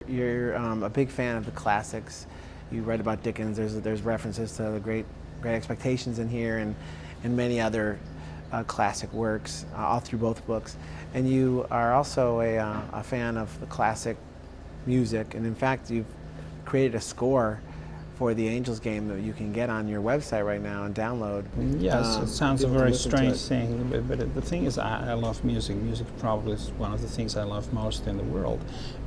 you're a big fan of the classics. You read about Dickens. There's references to the Great Expectations in here, and many other classic works all through both books. And you are also a fan of the classic music, and in fact, you've created a score for the Angels game that you can get on your website right now and download. Yes, it sounds a very strange thing, but the thing is, I love music. Music probably is one of the things I love most in the world.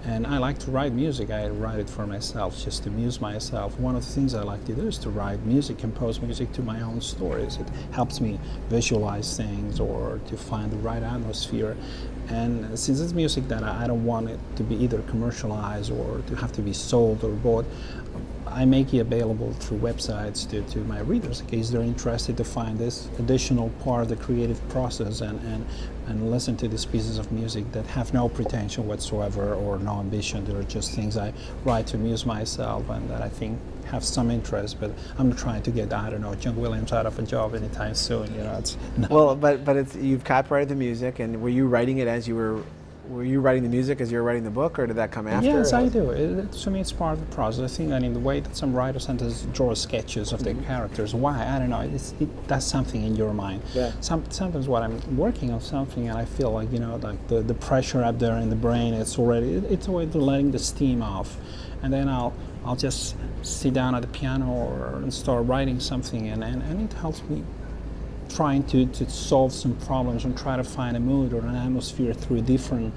And I like to write music. I write it for myself, just to amuse myself. One of the things I like to do is to write music, compose music to my own stories. It helps me visualize things or to find the right atmosphere. And since it's music that I don't want it to be either commercialized or to have to be sold or bought, I make it available through websites to my readers in case they're interested to find this additional part of the creative process and listen to these pieces of music that have no pretension whatsoever or no ambition. They're just things I write to amuse myself and that I think have some interest, but I'm not trying to get, I don't know, John Williams out of a job anytime soon. You know, it's no. Well, but it's, you've copyrighted the music, and were you writing it as you were you writing the music as you were writing the book, or did that come after? Yes, I do. To me, it's part of the process. I think that in the way that some writers sometimes draw sketches of their characters, why? I don't know. It does something in your mind. Yeah. Sometimes when I'm working on something and I feel like, you know, like the pressure up there in the brain, it's a way to letting the steam off. And then I'll just sit down at the piano and start writing something, and it helps me trying to solve some problems and try to find a mood or an atmosphere through a different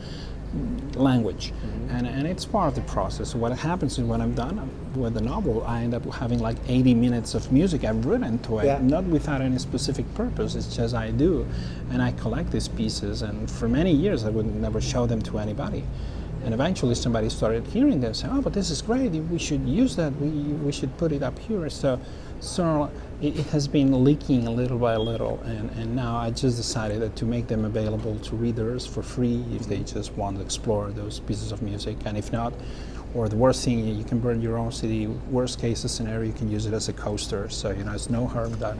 language. And it's part of the process. So what happens is when I'm done with the novel, I end up having like 80 minutes of music I've written to it, not without any specific purpose. It's just I do, and I collect these pieces, and for many years I would never show them to anybody. And eventually somebody started hearing them, saying, "Oh, but this is great, we should use that, we should put it up here." So it has been leaking little by little, and now I just decided that to make them available to readers for free if they just want to explore those pieces of music. And if not, or the worst thing, you can burn your own CD. Worst case scenario, you can use it as a coaster. So, you know, it's no harm done.